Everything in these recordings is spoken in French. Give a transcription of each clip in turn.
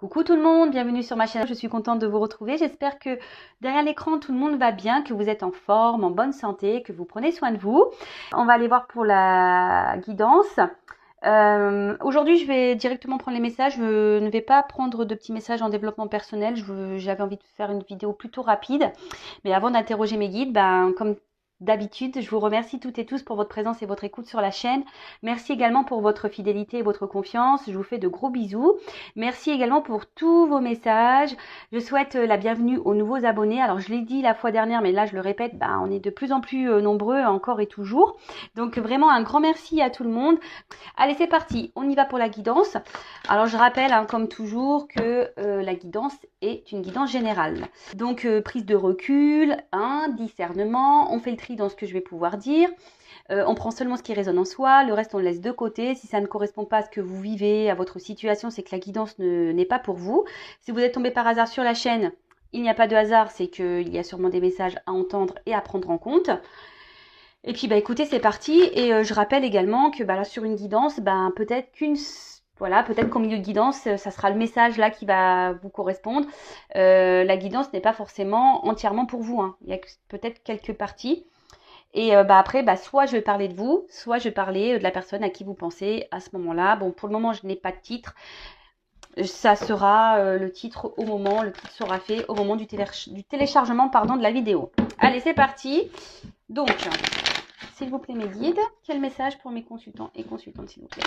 Coucou tout le monde, bienvenue sur ma chaîne, je suis contente de vous retrouver. J'espère que derrière l'écran tout le monde va bien, que vous êtes en forme, en bonne santé, que vous prenez soin de vous. On va aller voir pour la guidance. Aujourd'hui je vais directement prendre les messages, je ne vais pas prendre de petits messages en développement personnel, j'avais envie de faire une vidéo plutôt rapide. Mais avant d'interroger mes guides, comme d'habitude, je vous remercie toutes et tous pour votre présence et votre écoute sur la chaîne. Merci également pour votre fidélité et votre confiance. Je vous fais de gros bisous. Merci également pour tous vos messages. Je souhaite la bienvenue aux nouveaux abonnés. Alors, je l'ai dit la fois dernière, mais là, je le répète, on est de plus en plus nombreux encore et toujours. Donc, vraiment un grand merci à tout le monde. Allez, c'est parti. On y va pour la guidance. Alors, je rappelle, comme toujours, que la guidance est une guidance générale. Donc, prise de recul, discernement. On fait le tri dans ce que je vais pouvoir dire. On prend seulement ce qui résonne en soi, le reste on le laisse de côté. Si ça ne correspond pas à ce que vous vivez, à votre situation, c'est que la guidance n'est pas pour vous. Si vous êtes tombé par hasard sur la chaîne, il n'y a pas de hasard, c'est qu'il y a sûrement des messages à entendre et à prendre en compte. Et puis écoutez, c'est parti. Et je rappelle également que là sur une guidance, peut-être qu'au milieu de guidance, ça sera le message là qui va vous correspondre. La guidance n'est pas forcément entièrement pour vous, hein. Il y a peut-être quelques parties. Et après, soit je vais parler de vous, soit je vais parler de la personne à qui vous pensez à ce moment-là. Bon, pour le moment, je n'ai pas de titre. Ça sera le titre le titre sera fait au moment du téléchargement de la vidéo. Allez, c'est parti. Donc, s'il vous plaît, mes guides, quel message pour mes consultants et consultantes, s'il vous plaît?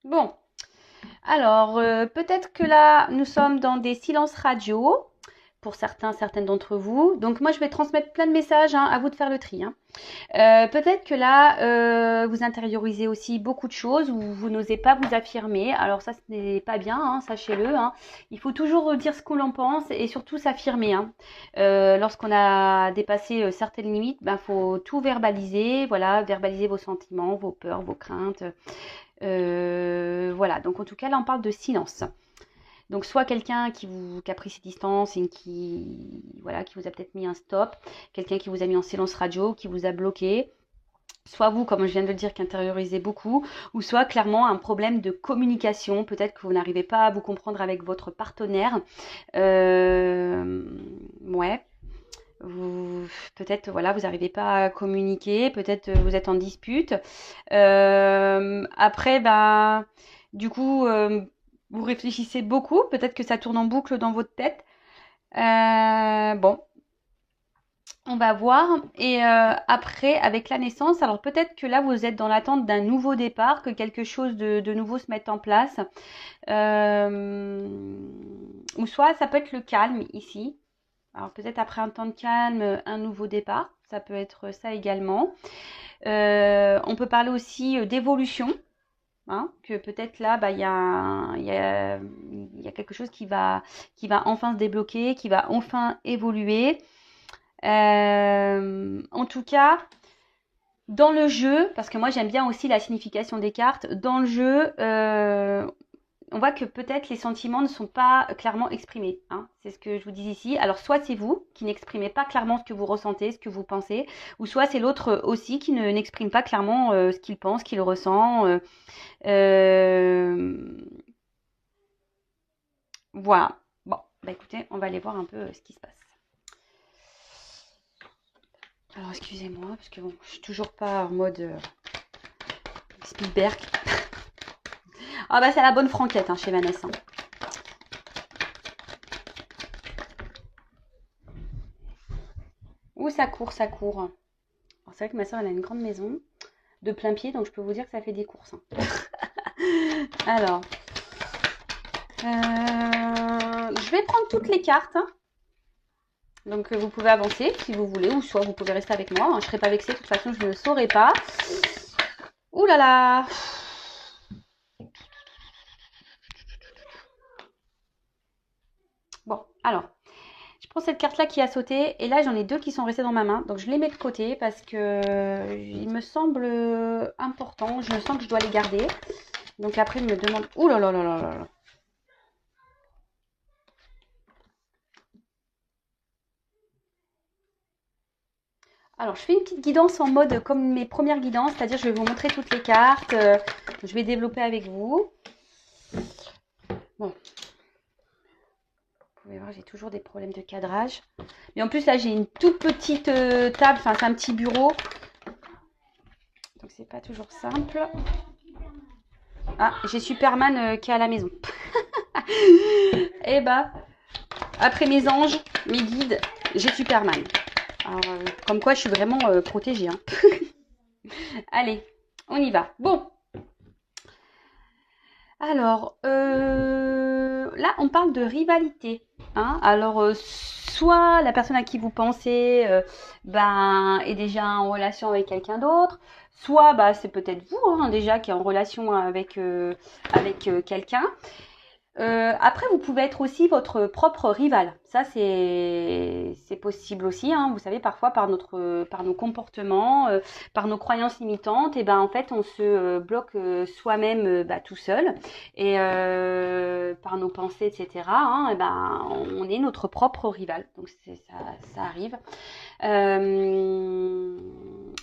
Bon. Alors, peut-être que là, nous sommes dans des silences radio, pour certaines d'entre vous. Donc, moi, je vais transmettre plein de messages, à vous de faire le tri. Peut-être que là, vous intériorisez aussi beaucoup de choses ou vous n'osez pas vous affirmer. Alors ça, ce n'est pas bien, sachez-le. Il faut toujours dire ce qu'on en pense et surtout s'affirmer. Lorsqu'on a dépassé certaines limites, faut tout verbaliser. Voilà, verbaliser vos sentiments, vos peurs, vos craintes. Voilà, donc en tout cas, là, on parle de silence. Donc soit quelqu'un qui a pris ses distances et qui vous a peut-être mis un stop, quelqu'un qui vous a mis en silence radio, qui vous a bloqué, soit vous, comme je viens de le dire, qui intériorisez beaucoup, ou soit clairement un problème de communication, peut-être que vous n'arrivez pas à vous comprendre avec votre partenaire. Peut-être vous n'arrivez pas à communiquer, peut-être vous êtes en dispute. Après, du coup, vous réfléchissez beaucoup, peut-être que ça tourne en boucle dans votre tête. Bon, on va voir. Et après, avec la naissance, alors peut-être que là, vous êtes dans l'attente d'un nouveau départ, que quelque chose de nouveau se mette en place. Ou soit ça peut être le calme ici. Alors peut-être après un temps de calme, un nouveau départ. Ça peut être ça également. On peut parler aussi d'évolution. Que peut-être là, il y a quelque chose qui va enfin se débloquer, qui va enfin évoluer. En tout cas, dans le jeu, parce que moi j'aime bien aussi la signification des cartes, dans le jeu, on voit que peut-être les sentiments ne sont pas clairement exprimés. C'est ce que je vous dis ici. Alors soit c'est vous qui n'exprimez pas clairement ce que vous ressentez, ce que vous pensez, ou soit c'est l'autre aussi qui n'exprime pas clairement ce qu'il pense, ce qu'il ressent. Voilà. Bon, écoutez, on va aller voir un peu ce qui se passe. Alors excusez-moi, parce que je suis toujours pas en mode Spielberg. C'est la bonne franquette chez Vanessa. Ouh, ça court, ça court. C'est vrai que ma soeur, elle a une grande maison de plein pied, donc je peux vous dire que ça fait des courses. Alors, je vais prendre toutes les cartes. Donc, vous pouvez avancer si vous voulez, ou soit vous pouvez rester avec moi. Je ne serai pas vexée, de toute façon, je ne le saurai pas. Ouh là là! Bon, alors, je prends cette carte-là qui a sauté, et là, j'en ai deux qui sont restées dans ma main. Donc, je les mets de côté parce que il me semble important. Je sens que je dois les garder. Donc, après, il me demande... Ouh là là là là là là! Alors, je fais une petite guidance en mode comme mes premières guidances, c'est-à-dire je vais vous montrer toutes les cartes, je vais développer avec vous. Bon, vous pouvez voir, j'ai toujours des problèmes de cadrage. Mais en plus, là, j'ai une toute petite table, enfin, c'est un petit bureau. Donc, c'est pas toujours simple. Ah, j'ai Superman qui est à la maison. Et bah, après mes anges, mes guides, j'ai Superman. Alors, comme quoi, je suis vraiment protégée. Hein. Allez, on y va. Bon. Alors, là, on parle de rivalité. Hein. Alors, soit la personne à qui vous pensez est déjà en relation avec quelqu'un d'autre, soit c'est peut-être vous hein, déjà qui est en relation avec quelqu'un. Après, vous pouvez être aussi votre propre rival. Ça, c'est possible aussi. Hein. Vous savez, parfois, par nos comportements, par nos croyances limitantes, et en fait, on se bloque soi-même tout seul. Et par nos pensées, etc., hein, on est notre propre rival. Donc, ça arrive.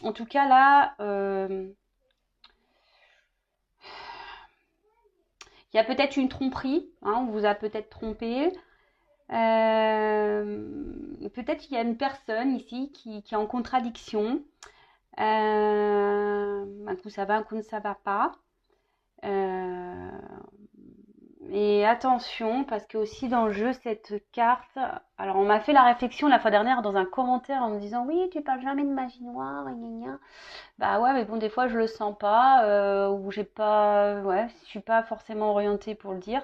En tout cas, là... il y a peut-être une tromperie, hein, on vous a peut-être trompé. Peut-être qu'il y a une personne ici qui est en contradiction. Un coup ça va, un coup ça va pas. Et attention, parce que aussi dans le jeu, cette carte... Alors, on m'a fait la réflexion la fois dernière dans un commentaire en me disant « Oui, tu parles jamais de magie noire, gna gna. » Bah ouais, mais bon, des fois, je le sens pas, ou j'ai pas... Ouais, je suis pas forcément orientée pour le dire.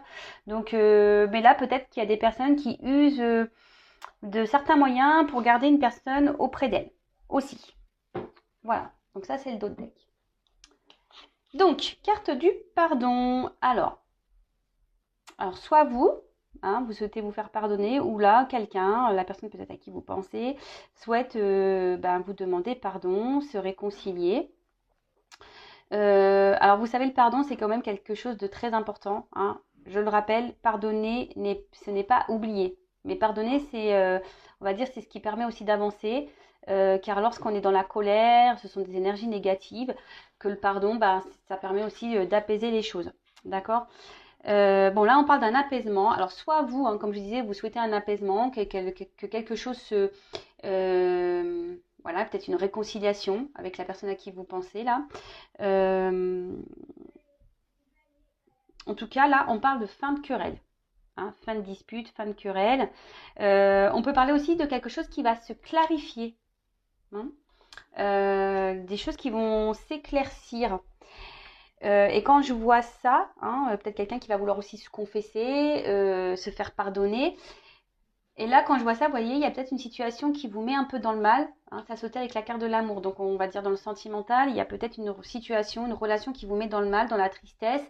Donc, mais là, peut-être qu'il y a des personnes qui usent de certains moyens pour garder une personne auprès d'elle, aussi. Voilà, donc ça, c'est le dos de deck. Donc, carte du pardon. Alors, soit vous, hein, vous souhaitez vous faire pardonner, ou là, quelqu'un, la personne peut-être à qui vous pensez, souhaite vous demander pardon, se réconcilier. Alors, vous savez, le pardon, c'est quand même quelque chose de très important. Hein. Je le rappelle, pardonner, ce n'est pas oublier. Mais pardonner, on va dire, c'est ce qui permet aussi d'avancer. Car lorsqu'on est dans la colère, ce sont des énergies négatives, que le pardon, ça permet aussi d'apaiser les choses. D'accord ? Bon, là, on parle d'un apaisement. Alors, soit vous, hein, comme je disais, vous souhaitez un apaisement, que quelque chose se... voilà, peut-être une réconciliation avec la personne à qui vous pensez, là. En tout cas, là, on parle de fin de querelle. Hein, fin de dispute, fin de querelle. On peut parler aussi de quelque chose qui va se clarifier. Hein, des choses qui vont s'éclaircir. Et quand je vois ça, hein, peut-être quelqu'un qui va vouloir aussi se confesser, se faire pardonner. Et là, quand je vois ça, vous voyez, il y a peut-être une situation qui vous met un peu dans le mal. Hein, ça sautait avec la carte de l'amour. Donc, on va dire dans le sentimental, il y a peut-être une situation, une relation qui vous met dans le mal, dans la tristesse.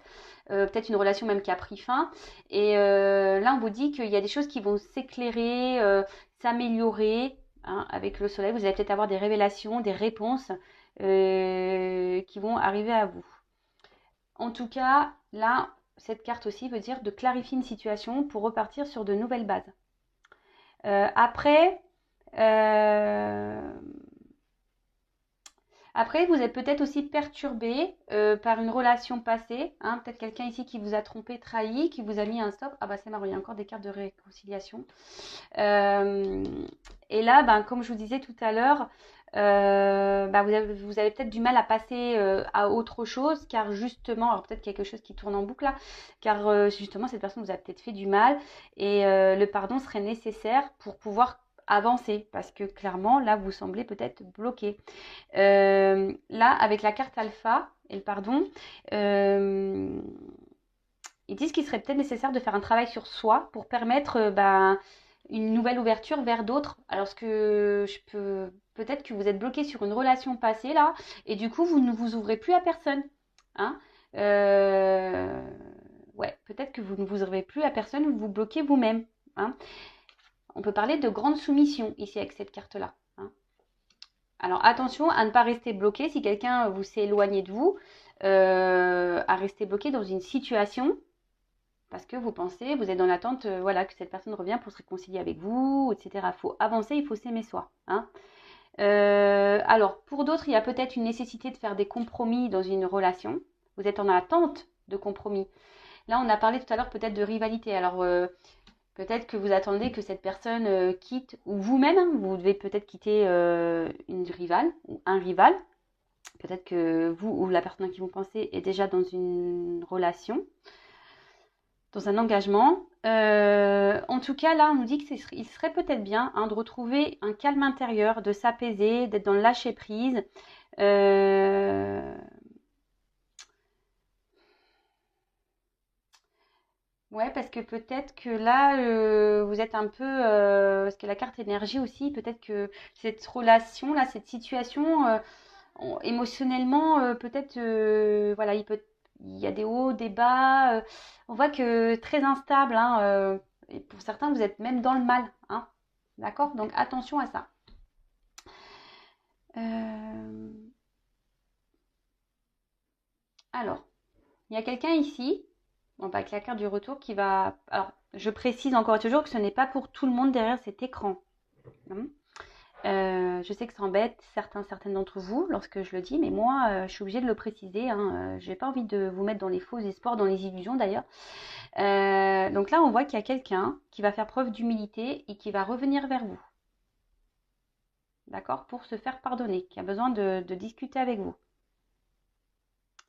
Peut-être une relation même qui a pris fin. Et là, on vous dit qu'il y a des choses qui vont s'éclairer, s'améliorer. Hein, avec le soleil, vous allez peut-être avoir des révélations, des réponses qui vont arriver à vous. En tout cas, là, cette carte aussi veut dire de clarifier une situation pour repartir sur de nouvelles bases. Après, vous êtes peut-être aussi perturbé par une relation passée. Hein, peut-être quelqu'un ici qui vous a trompé, trahi, qui vous a mis un stop. Ah c'est marrant, il y a encore des cartes de réconciliation. Et là, comme je vous disais tout à l'heure, vous avez peut-être du mal à passer à autre chose, car justement, alors peut-être quelque chose qui tourne en boucle là, car justement cette personne vous a peut-être fait du mal et le pardon serait nécessaire pour pouvoir avancer, parce que clairement là vous semblez peut-être bloqué. Là avec la carte alpha et le pardon, ils disent qu'il serait peut-être nécessaire de faire un travail sur soi pour permettre une nouvelle ouverture vers d'autres. Alors que peut-être que vous êtes bloqué sur une relation passée là, et du coup vous ne vous ouvrez plus à personne. Hein, ouais, peut-être que vous ne vous ouvrez plus à personne, vous vous bloquez vous-même. Hein. On peut parler de grande soumission ici avec cette carte-là. Hein. Alors attention à ne pas rester bloqué si quelqu'un vous s'est éloigné de vous, à rester bloqué dans une situation parce que vous pensez, vous êtes dans l'attente que cette personne revienne pour se réconcilier avec vous, etc. Il faut avancer, il faut s'aimer soi. Hein. Alors, pour d'autres, il y a peut-être une nécessité de faire des compromis dans une relation. Vous êtes en attente de compromis. Là, on a parlé tout à l'heure peut-être de rivalité. Alors, peut-être que vous attendez que cette personne quitte, ou vous-même, hein, vous devez peut-être quitter une rivale ou un rival. Peut-être que vous ou la personne à qui vous pensez est déjà dans une relation, dans un engagement. En tout cas, là, on nous dit qu'il serait peut-être bien hein, de retrouver un calme intérieur, de s'apaiser, d'être dans le lâcher-prise. Ouais, parce que peut-être que là, vous êtes un peu, parce que la carte énergie aussi, peut-être que cette relation-là, cette situation, émotionnellement, peut-être, voilà, il y a des hauts, des bas. On voit que très instable, hein, et pour certains, vous êtes même dans le mal, hein, d'accord? Donc attention à ça. Euh, alors, il y a quelqu'un ici, bon, bah, avec la carte du retour, qui va. Alors, je précise encore et toujours que ce n'est pas pour tout le monde derrière cet écran. Hein. Je sais que ça embête certaines d'entre vous lorsque je le dis, mais moi, je suis obligée de le préciser. Hein. Je n'ai pas envie de vous mettre dans les faux espoirs, dans les illusions d'ailleurs. Donc là, on voit qu'il y a quelqu'un qui va faire preuve d'humilité et qui va revenir vers vous. D'accord? Pour se faire pardonner, qui a besoin de discuter avec vous.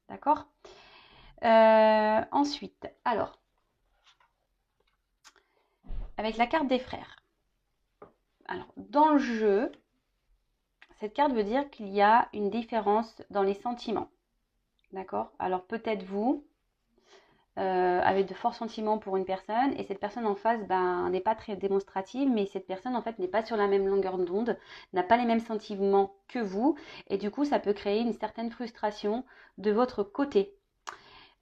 D'accord? Ensuite, alors, avec la carte des frères. Alors, dans le jeu, cette carte veut dire qu'il y a une différence dans les sentiments. D'accord? Alors, peut-être vous, avec de forts sentiments pour une personne, et cette personne en face n'est pas très démonstrative, mais cette personne en fait n'est pas sur la même longueur d'onde, n'a pas les mêmes sentiments que vous, et du coup, ça peut créer une certaine frustration de votre côté.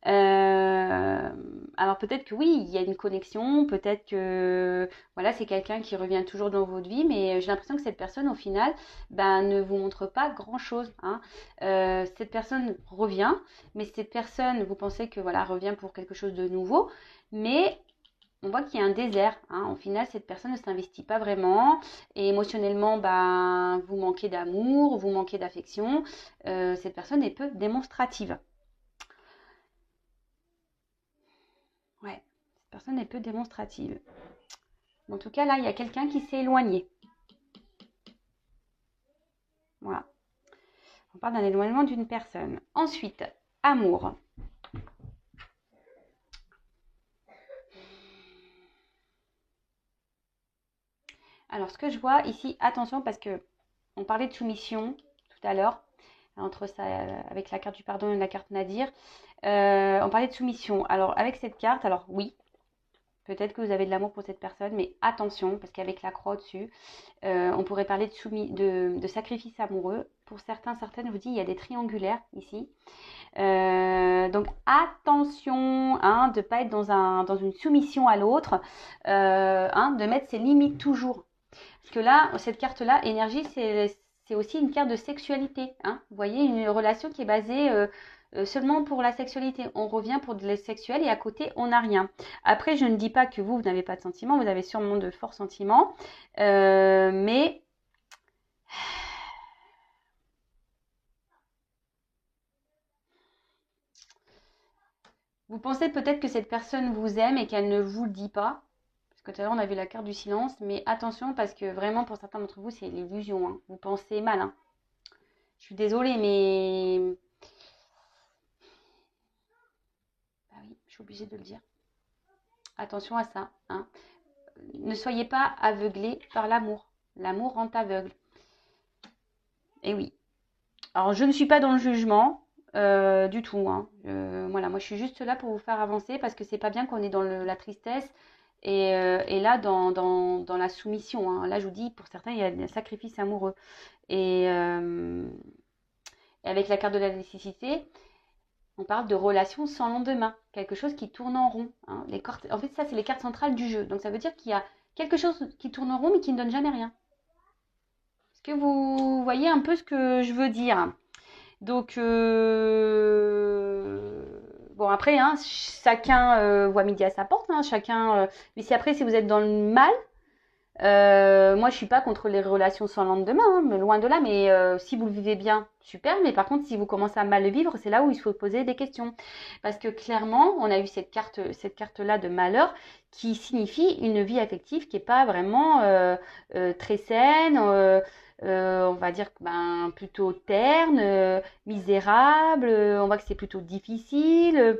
Alors peut-être que oui, il y a une connexion, peut-être que voilà, c'est quelqu'un qui revient toujours dans votre vie, mais j'ai l'impression que cette personne, au final, ne vous montre pas grand-chose. Hein. Cette personne revient, mais cette personne, vous pensez que voilà, revient pour quelque chose de nouveau, mais on voit qu'il y a un désert. Hein. Au final, cette personne ne s'investit pas vraiment, et émotionnellement, vous manquez d'amour, vous manquez d'affection. Cette personne est peu démonstrative. Ouais, cette personne est peu démonstrative. En tout cas, là, il y a quelqu'un qui s'est éloigné. Voilà. On parle d'un éloignement d'une personne. Ensuite, amour. Alors, ce que je vois ici, attention, parce que on parlait de soumission tout à l'heure, entre ça, avec la carte du pardon et la carte Nadir. On parlait de soumission. Alors, avec cette carte, alors oui, peut-être que vous avez de l'amour pour cette personne, mais attention, parce qu'avec la croix au-dessus, on pourrait parler de sacrifice amoureux. Pour certaines, je vous dis, il y a des triangulaires ici. Donc attention hein, de ne pas être dans une soumission à l'autre, de mettre ses limites toujours. Parce que là, cette carte-là, énergie, c'est aussi une carte de sexualité. Hein. Vous voyez, une relation qui est basée seulement pour la sexualité. On revient pour le sexuel et à côté, on n'a rien. Après, je ne dis pas que vous n'avez pas de sentiments. Vous avez sûrement de forts sentiments. Mais vous pensez peut-être que cette personne vous aime et qu'elle ne vous le dit pas. Parce que tout à l'heure, on a vu la carte du silence. Mais attention, parce que vraiment, pour certains d'entre vous, c'est l'illusion. Hein. Vous pensez mal. Hein. Je suis désolée, mais... Bah oui, je suis obligée de le dire. Attention à ça. Hein. Ne soyez pas aveuglés par l'amour. L'amour rend aveugle. Et oui. Alors, je ne suis pas dans le jugement du tout. Hein. Voilà, moi, je suis juste là pour vous faire avancer parce que c'est pas bien qu'on est dans la tristesse et là, dans la soumission. Hein. Là, je vous dis, pour certains, il y a un sacrifice amoureux. Et avec la carte de la nécessité, on parle de relations sans lendemain, quelque chose qui tourne en rond. Hein. En fait, ça, c'est les cartes centrales du jeu. Donc, ça veut dire qu'il y a quelque chose qui tourne en rond, mais qui ne donne jamais rien. Est-ce que vous voyez un peu ce que je veux dire? Donc, bon, après, hein, chacun voit midi à sa porte. Hein, chacun, mais si après, si vous êtes dans le mal, Moi, je suis pas contre les relations sans lendemain, hein, mais loin de là. Mais si vous le vivez bien, super. Mais par contre, si vous commencez à mal le vivre, c'est là où il faut poser des questions. Parce que clairement, on a eu cette carte-là de malheur qui signifie une vie affective qui est pas vraiment très saine. On va dire ben, plutôt terne, misérable. On voit que c'est plutôt difficile.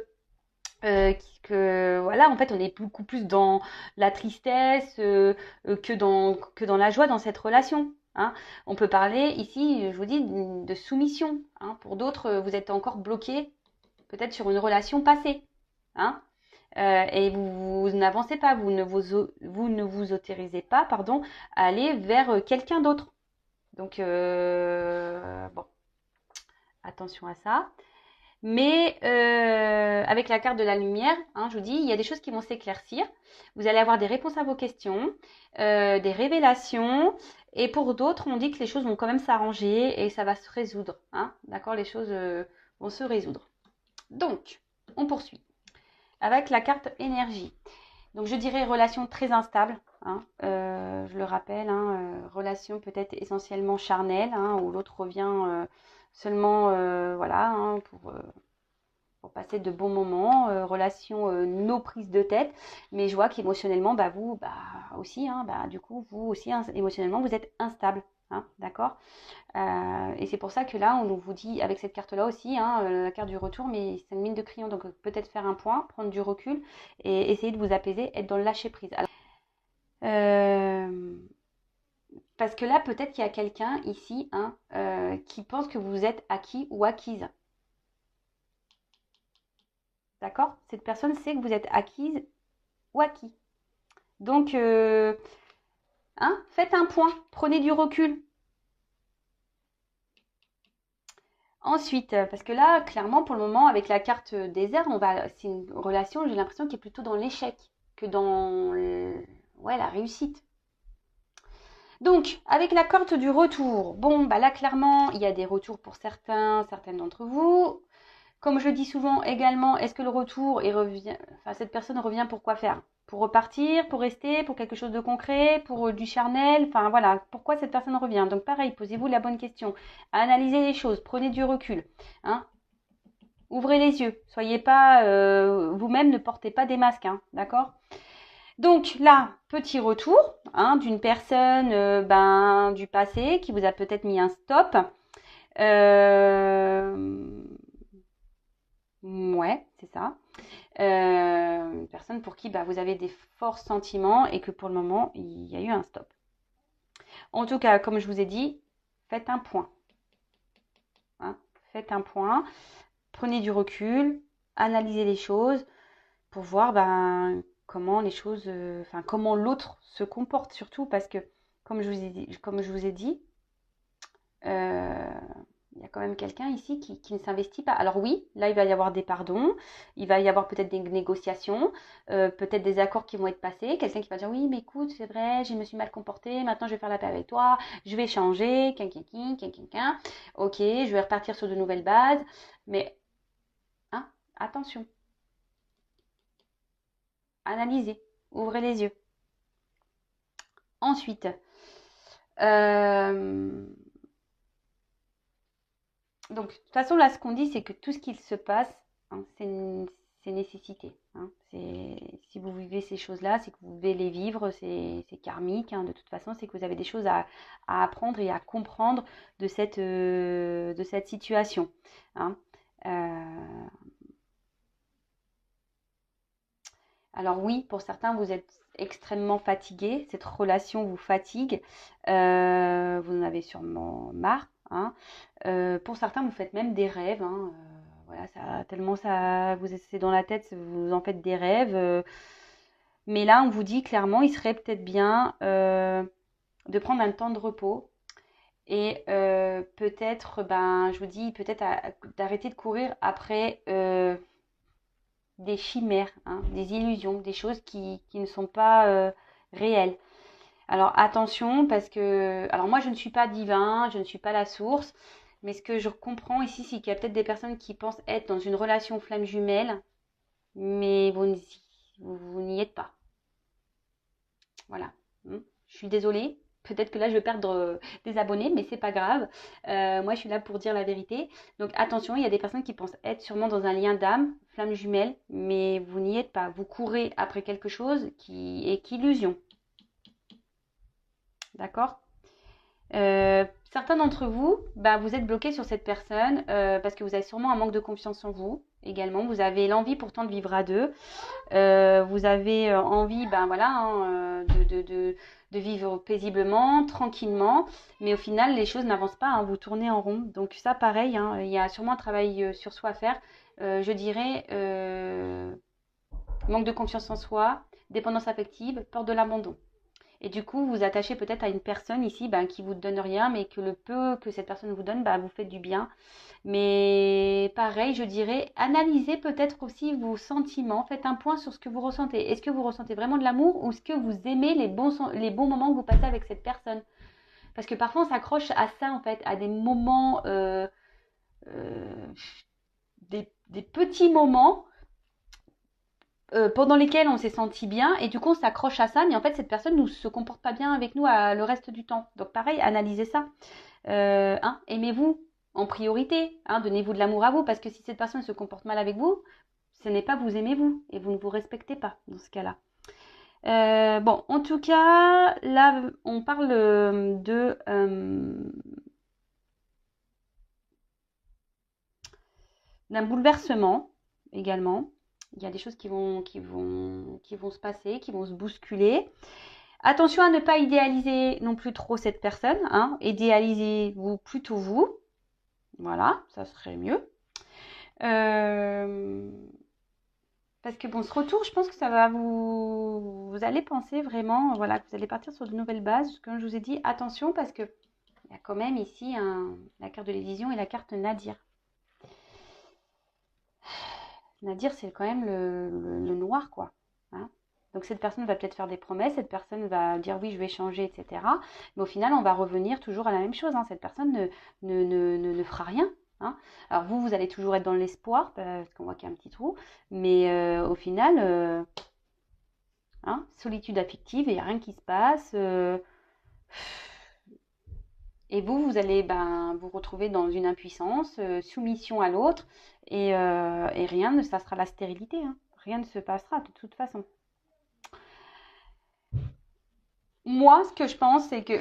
Que voilà, en fait, on est beaucoup plus dans la tristesse que dans la joie dans cette relation. Hein. On peut parler ici, je vous dis, de soumission. Hein. Pour d'autres, vous êtes encore bloqué peut-être sur une relation passée. Hein. Et vous n'avancez pas, vous ne vous autorisez pas, pardon, à aller vers quelqu'un d'autre. Donc, bon, attention à ça. Mais avec la carte de la lumière, hein, je vous dis, il y a des choses qui vont s'éclaircir. Vous allez avoir des réponses à vos questions, des révélations. Et pour d'autres, on dit que les choses vont quand même s'arranger et ça va se résoudre. Hein, d'accord, les choses vont se résoudre. Donc, on poursuit avec la carte énergie. Donc, je dirais relation très instable. Hein, je le rappelle, hein, relation peut-être essentiellement charnelle, hein, où l'autre revient seulement voilà, hein, pour passer de bons moments, relation no prise de tête, mais je vois qu'émotionnellement, bah vous, bah aussi, hein, bah du coup, vous aussi, hein, émotionnellement, vous êtes instable, hein, d'accord. Et c'est pour ça que là, on vous dit, avec cette carte-là aussi, hein, la carte du retour, mais c'est une mine de crayon, donc peut-être faire un point, prendre du recul et essayer de vous apaiser, être dans le lâcher prise. Alors, parce que là, peut-être qu'il y a quelqu'un ici, hein, qui pense que vous êtes acquis ou acquise. D'accord? Cette personne sait que vous êtes acquise ou acquis. Donc, hein, faites un point, prenez du recul. Ensuite, parce que là, clairement, pour le moment, avec la carte désert, c'est une relation, j'ai l'impression, qui est plutôt dans l'échec que dans ouais, la réussite. Donc, avec la carte du retour, bon, bah là, clairement, il y a des retours pour certaines d'entre vous. Comme je dis souvent également, est-ce que le retour, enfin, cette personne revient pour quoi faire? Pour repartir, pour rester, pour quelque chose de concret, pour du charnel, enfin voilà, pourquoi cette personne revient? Donc pareil, posez-vous la bonne question, analysez les choses, prenez du recul, hein. Ouvrez les yeux, soyez pas vous-même, ne portez pas des masques, hein, d'accord? Donc là, petit retour hein, d'une personne ben, du passé qui vous a peut-être mis un stop. Ouais, c'est ça. Une personne pour qui bah, vous avez des forts sentiments et que pour le moment, il y a eu un stop. En tout cas, comme je vous ai dit, faites un point. Hein, faites un point, prenez du recul, analysez les choses pour voir ben, comment les choses, enfin comment l'autre se comporte surtout parce que comme je vous ai dit, euh, il y a quand même quelqu'un ici qui ne s'investit pas. Alors oui, là, il va y avoir des pardons, il va y avoir peut-être des négociations, peut-être des accords qui vont être passés. Quelqu'un qui va dire, oui, mais écoute, c'est vrai, je me suis mal comportée, maintenant je vais faire la paix avec toi, je vais changer, ok, je vais repartir sur de nouvelles bases. Mais, hein, attention, analysez, ouvrez les yeux. Ensuite, donc, de toute façon, là, ce qu'on dit, c'est que tout ce qu'il se passe, hein, c'est nécessité. Hein. Si vous vivez ces choses-là, c'est que vous devez les vivre, c'est karmique. Hein. De toute façon, c'est que vous avez des choses à apprendre et à comprendre de cette situation. Hein. Euh, Alors oui, pour certains, vous êtes extrêmement fatigué. Cette relation vous fatigue. Vous en avez sûrement marre. Hein. Pour certains, vous faites même des rêves. Hein. Voilà, tellement ça vous c'est dans la tête, vous en faites des rêves. Mais là, on vous dit clairement, il serait peut-être bien de prendre un temps de repos et peut-être, ben, je vous dis, peut-être d'arrêter de courir après des chimères, hein, des illusions, des choses qui ne sont pas réelles. Alors attention parce que, alors moi je ne suis pas divin, je ne suis pas la source, mais ce que je comprends ici, c'est qu'il y a peut-être des personnes qui pensent être dans une relation flamme jumelle, mais vous n'y êtes pas. Voilà. Je suis désolée. Peut-être que là, je vais perdre des abonnés, mais c'est pas grave. Moi, je suis là pour dire la vérité. Donc, attention, il y a des personnes qui pensent être sûrement dans un lien d'âme, flamme jumelle, mais vous n'y êtes pas. Vous courez après quelque chose qui est qu'illusion. D'accord? Certains d'entre vous, bah, vous êtes bloqués sur cette personne parce que vous avez sûrement un manque de confiance en vous également. Vous avez l'envie pourtant de vivre à deux. Vous avez envie, ben voilà, hein, de vivre paisiblement, tranquillement, mais au final, les choses n'avancent pas, hein, vous tournez en rond. Donc ça, pareil, hein, il y a sûrement un travail sur soi à faire. Je dirais manque de confiance en soi, dépendance affective, peur de l'abandon. Et du coup, vous vous attachez peut-être à une personne ici ben, qui vous donne rien, mais que le peu que cette personne vous donne, ben, vous faites du bien. Mais pareil, je dirais, analysez peut-être aussi vos sentiments. Faites un point sur ce que vous ressentez. Est-ce que vous ressentez vraiment de l'amour ou est-ce que vous aimez les bons moments que vous passez avec cette personne? Parce que parfois, on s'accroche à ça, en fait, à des moments, euh, des petits moments pendant lesquels on s'est senti bien et du coup, on s'accroche à ça. Mais en fait, cette personne ne se comporte pas bien avec nous le reste du temps. Donc pareil, analysez ça. Hein, aimez-vous en priorité, hein, donnez-vous de l'amour à vous, parce que si cette personne se comporte mal avec vous, ce n'est pas vous aimez vous, et vous ne vous respectez pas dans ce cas-là. Bon, en tout cas, là, on parle d'un bouleversement également. Il y a des choses qui vont se passer, qui vont se bousculer. Attention à ne pas idéaliser non plus trop cette personne. Hein. Idéalisez-vous plutôt vous. Voilà, ça serait mieux. Parce que bon, ce retour, je pense que ça va vous allez penser vraiment, voilà, que vous allez partir sur de nouvelles bases. Comme je vous ai dit, attention parce que il y a quand même ici la carte de l'évision et la carte Nadir. Nadir, c'est quand même le noir, quoi. Hein. Donc cette personne va peut-être faire des promesses, cette personne va dire oui, je vais changer, etc. Mais au final, on va revenir toujours à la même chose. Hein. Cette personne ne fera rien. Hein. Alors vous allez toujours être dans l'espoir, parce qu'on voit qu'il y a un petit trou. Mais au final, hein, solitude affective, il n'y a rien qui se passe. Et vous allez vous retrouver dans une impuissance, soumission à l'autre, et rien, ça sera la stérilité. Hein. Rien ne se passera de toute façon. Moi, ce que je pense, c'est que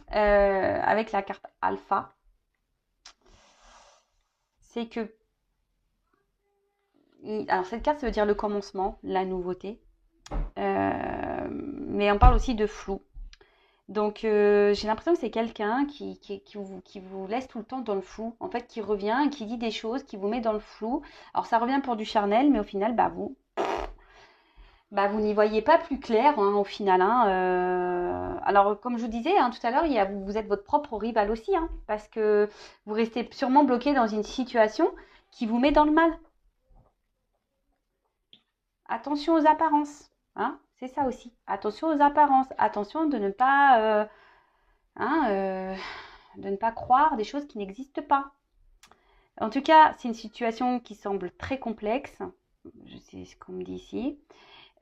avec la carte alpha, c'est que alors cette carte, ça veut dire le commencement, la nouveauté, mais on parle aussi de flou. Donc j'ai l'impression que c'est quelqu'un qui vous laisse tout le temps dans le flou, en fait, qui revient, qui dit des choses, qui vous met dans le flou. Alors ça revient pour du charnel, mais au final, vous n'y voyez pas plus clair hein, au final. Hein, alors, comme je vous disais hein, tout à l'heure, vous êtes votre propre rival aussi, hein, parce que vous restez sûrement bloqué dans une situation qui vous met dans le mal. Attention aux apparences, hein, c'est ça aussi. Attention aux apparences, attention de ne pas, hein, de ne pas croire des choses qui n'existent pas. En tout cas, c'est une situation qui semble très complexe. Je sais ce qu'on me dit ici.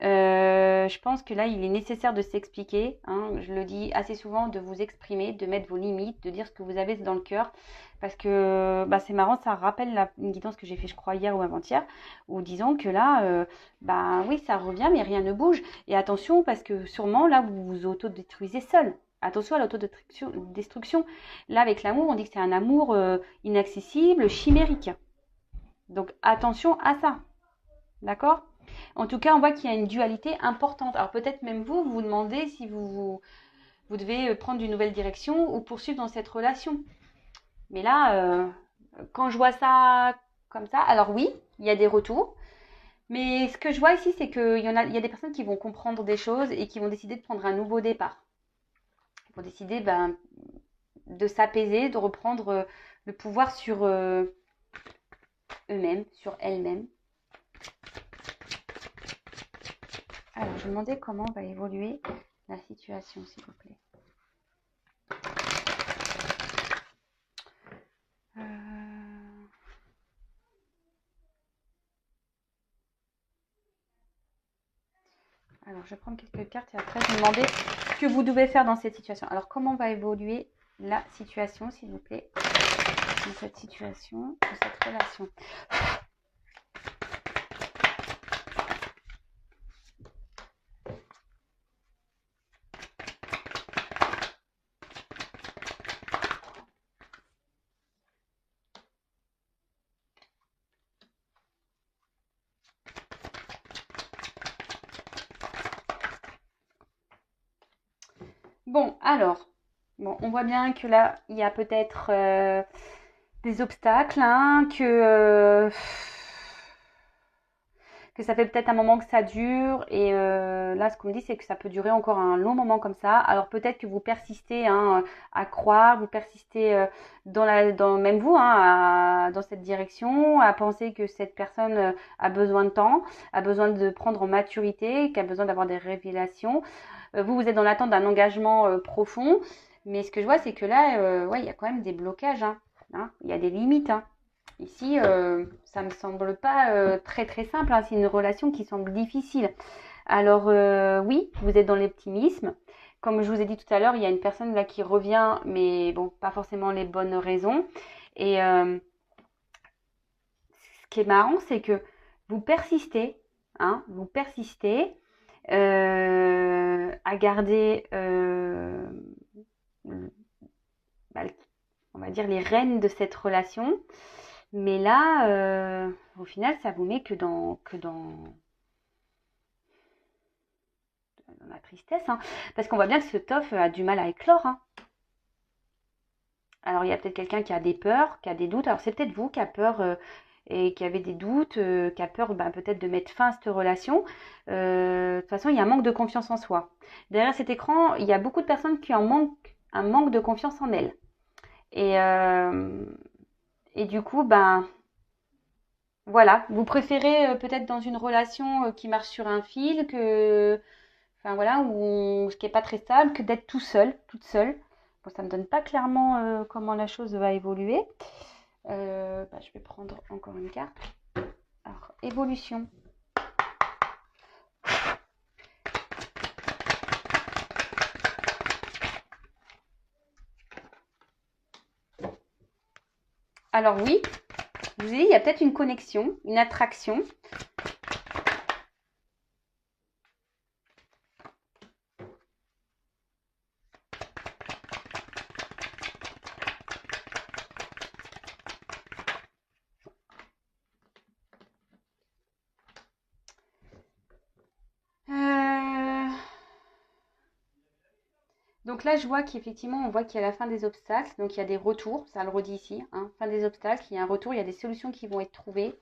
Je pense que là, il est nécessaire de s'expliquer. Hein, je le dis assez souvent, de vous exprimer, de mettre vos limites, de dire ce que vous avez dans le cœur. Parce que c'est marrant, ça rappelle une guidance que j'ai fait, je crois, hier ou avant-hier, où disons que là, oui, ça revient, mais rien ne bouge. Et attention, parce que sûrement, là, vous vous autodétruisez seul. Attention à l'autodestruction. Là, avec l'amour, on dit que c'est un amour inaccessible, chimérique. Donc, attention à ça. D'accord ? En tout cas, on voit qu'il y a une dualité importante. Alors peut-être même vous vous demandez si vous devez prendre une nouvelle direction ou poursuivre dans cette relation. Mais là, quand je vois ça comme ça, alors oui, il y a des retours. Mais ce que je vois ici, c'est qu'il y a des personnes qui vont comprendre des choses et qui vont décider de prendre un nouveau départ. Ils vont décider de s'apaiser, de reprendre le pouvoir sur eux-mêmes, sur elles-mêmes. Alors, je me demandais comment va évoluer la situation, s'il vous plaît. Alors, Alors, je vais prendre quelques cartes et après, je vais demander ce que vous devez faire dans cette situation. Alors, comment va évoluer la situation, s'il vous plaît, dans cette situation, dans cette relation? Bon, alors, bon, on voit bien que là, il y a peut-être des obstacles, hein, que ça fait peut-être un moment que ça dure. Et là, ce qu'on me dit, c'est que ça peut durer encore un long moment comme ça. Alors peut-être que vous persistez, hein, à croire, vous persistez même vous, hein, dans cette direction, à penser que cette personne a besoin de temps, a besoin de prendre en maturité, qu'a besoin d'avoir des révélations. Vous êtes dans l'attente d'un engagement profond. Mais ce que je vois, c'est que là, ouais, il y a quand même des blocages, hein, hein, il y a des limites, hein. Ici, ça me semble pas très très simple, hein. C'est une relation qui semble difficile. Alors oui, vous êtes dans l'optimisme. Comme je vous ai dit tout à l'heure, il y a une personne là qui revient, mais bon, pas forcément les bonnes raisons. Et ce qui est marrant, c'est que vous persistez, hein, vous persistez à garder, bah, on va dire, les rênes de cette relation. Mais là, au final, ça vous met dans la tristesse, hein. Parce qu'on voit bien que ce tof a du mal à éclore, hein. Alors, il y a peut-être quelqu'un qui a des peurs, qui a des doutes. Alors, c'est peut-être vous qui a peur et qui avez des doutes, qui a peur peut-être de mettre fin à cette relation. De toute façon, il y a un manque de confiance en soi. Derrière cet écran, il y a beaucoup de personnes qui en manquent un manque de confiance en elles. Et, euh, et du coup, voilà, vous préférez peut-être dans une relation qui marche sur un fil, enfin voilà, ce qui est pas très stable, que d'être tout seul, toute seule. Bon, ça me donne pas clairement comment la chose va évoluer. Je vais prendre encore une carte. Alors, évolution. Alors oui, je vous ai dit, il y a peut-être une connexion, une attraction. Donc là, je vois qu'effectivement, on voit qu'il y a la fin des obstacles. Donc il y a des retours, ça le redit ici, hein, fin des obstacles, il y a un retour, il y a des solutions qui vont être trouvées.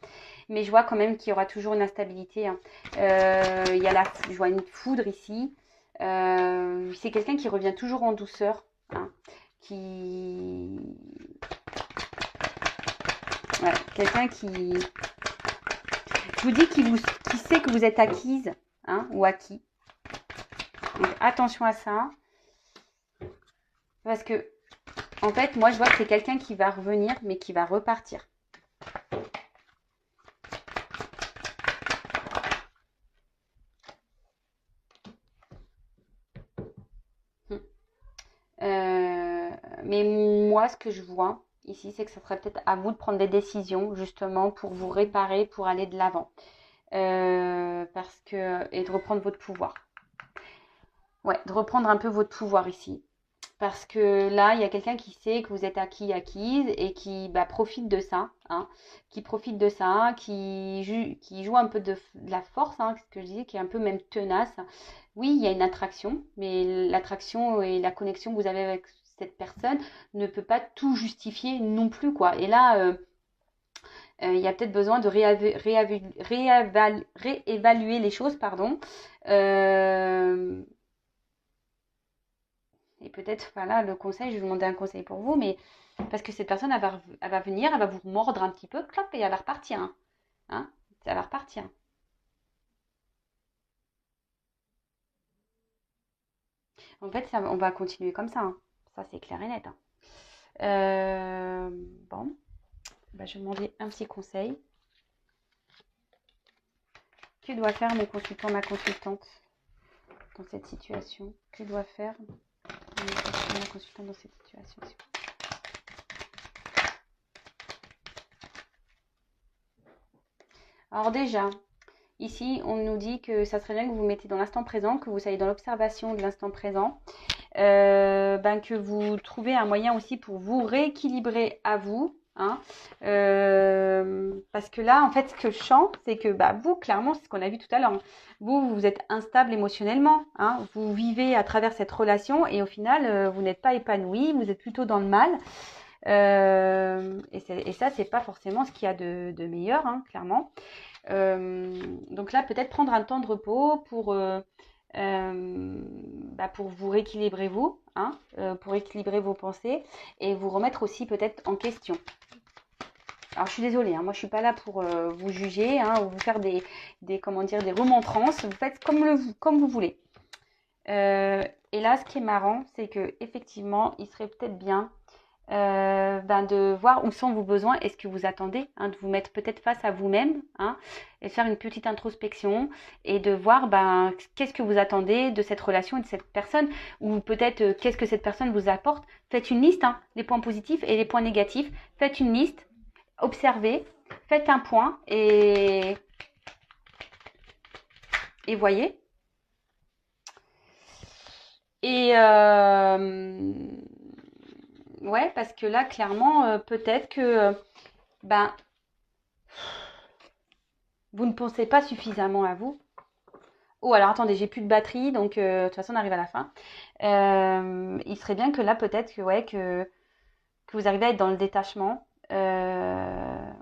Mais je vois quand même qu'il y aura toujours une instabilité, hein. Je vois une foudre ici. C'est quelqu'un qui revient toujours en douceur, hein, qui... Ouais, quelqu'un qui... Je vous dis qui sait que vous êtes acquise, hein, ou acquis. Donc attention à ça. Parce que, en fait, moi, je vois que c'est quelqu'un qui va revenir, mais qui va repartir. Mais moi, ce que je vois ici, c'est que ça serait peut-être à vous de prendre des décisions, justement, pour vous réparer, pour aller de l'avant. Et de reprendre votre pouvoir. Ouais, de reprendre un peu votre pouvoir ici. Parce que là, il y a quelqu'un qui sait que vous êtes acquise et qui profite de ça, hein, qui profite de ça, qui joue un peu de la force, hein, ce que je disais, qui est un peu même tenace. Oui, il y a une attraction, mais l'attraction et la connexion que vous avez avec cette personne ne peut pas tout justifier non plus, quoi. Et là, il y a peut-être besoin de réévaluer les choses, pardon. Euh, et peut-être, voilà, le conseil, je vais vous demander un conseil pour vous, mais parce que cette personne, elle va venir, elle va vous mordre un petit peu, clap, et elle va repartir, hein. Hein, elle va repartir. En fait, on va continuer comme ça, hein. Ça, c'est clair et net, hein. Bon, je vais demander un petit conseil. Que doit faire mon consultant, ma consultante dans cette situation? Que doit faire la consultante dans cette situation? Alors déjà, ici, on nous dit que ça serait bien que vous vous mettez dans l'instant présent, que vous soyez dans l'observation de l'instant présent, que vous trouvez un moyen aussi pour vous rééquilibrer à vous. Hein, parce que là, en fait, ce que je sens, c'est que vous, clairement, c'est ce qu'on a vu tout à l'heure. Vous êtes instable émotionnellement. Hein, vous vivez à travers cette relation et au final, vous n'êtes pas épanoui, vous êtes plutôt dans le mal. Et ça, c'est pas forcément ce qu'il y a de meilleur, hein, clairement. Donc là, peut-être prendre un temps de repos pour vous rééquilibrer vous, hein, pour équilibrer vos pensées et vous remettre aussi peut-être en question. Alors je suis désolée, hein, moi je suis pas là pour vous juger, hein, ou vous faire des remontrances. Vous faites comme vous voulez. Et là, ce qui est marrant, c'est que effectivement, il serait peut-être bien de voir où sont vos besoins et ce que vous attendez, hein, de vous mettre peut-être face à vous-même, hein, et faire une petite introspection et de voir qu'est-ce que vous attendez de cette relation et de cette personne, ou peut-être qu'est-ce que cette personne vous apporte. Faites une liste, hein, les points positifs et les points négatifs. Faites une liste, observez, faites un point et voyez. Et ouais, parce que là, clairement, peut-être que vous ne pensez pas suffisamment à vous. Oh, alors attendez, j'ai plus de batterie, donc de toute façon, on arrive à la fin. Il serait bien que là, peut-être que vous arrivez à être dans le détachement, d'être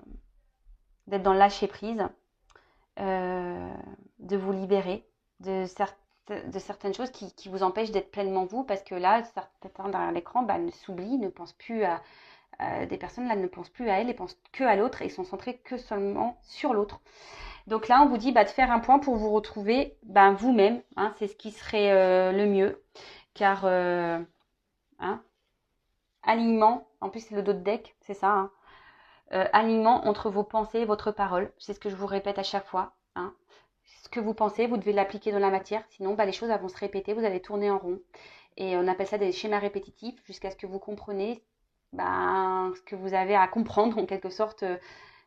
dans le lâcher-prise, de vous libérer de certaines choses qui vous empêchent d'être pleinement vous, parce que là, certains derrière l'écran ne s'oublient, ne pensent plus à des personnes là ne pensent plus à elles, elles pensent que à l'autre et sont centrées que seulement sur l'autre. Donc là, on vous dit de faire un point pour vous retrouver vous-même, hein, c'est ce qui serait le mieux, car alignement, en plus c'est le dos de deck, c'est ça, hein, alignement entre vos pensées et votre parole, c'est ce que je vous répète à chaque fois, hein. Ce que vous pensez, vous devez l'appliquer dans la matière, sinon les choses vont se répéter, vous allez tourner en rond. Et on appelle ça des schémas répétitifs jusqu'à ce que vous compreniez ce que vous avez à comprendre en quelque sorte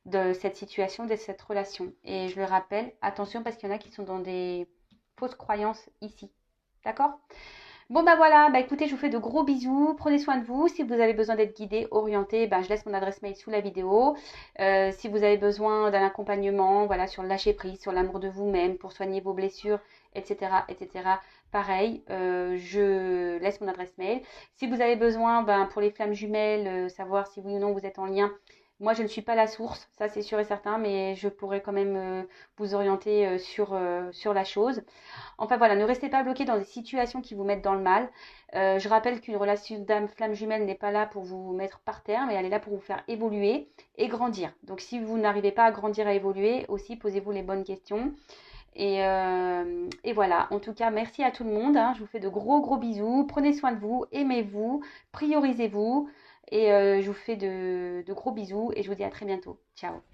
de cette situation, de cette relation. Et je le rappelle, attention parce qu'il y en a qui sont dans des fausses croyances ici. D'accord ? Bon voilà, écoutez, je vous fais de gros bisous, prenez soin de vous. Si vous avez besoin d'être guidé, orienté, je laisse mon adresse mail sous la vidéo. Si vous avez besoin d'un accompagnement, voilà, sur le lâcher prise, sur l'amour de vous-même, pour soigner vos blessures, etc., pareil, je laisse mon adresse mail. Si vous avez besoin, pour les flammes jumelles, savoir si oui ou non vous êtes en lien, moi, je ne suis pas la source, ça c'est sûr et certain, mais je pourrais quand même vous orienter sur la chose. Enfin voilà, ne restez pas bloqué dans des situations qui vous mettent dans le mal. Je rappelle qu'une relation d'âme flamme jumelle n'est pas là pour vous mettre par terre, mais elle est là pour vous faire évoluer et grandir. Donc si vous n'arrivez pas à grandir, à évoluer, aussi posez-vous les bonnes questions. Et voilà, en tout cas, merci à tout le monde, hein. Je vous fais de gros bisous. Prenez soin de vous, aimez-vous, priorisez-vous. Et je vous fais de gros bisous et je vous dis à très bientôt. Ciao.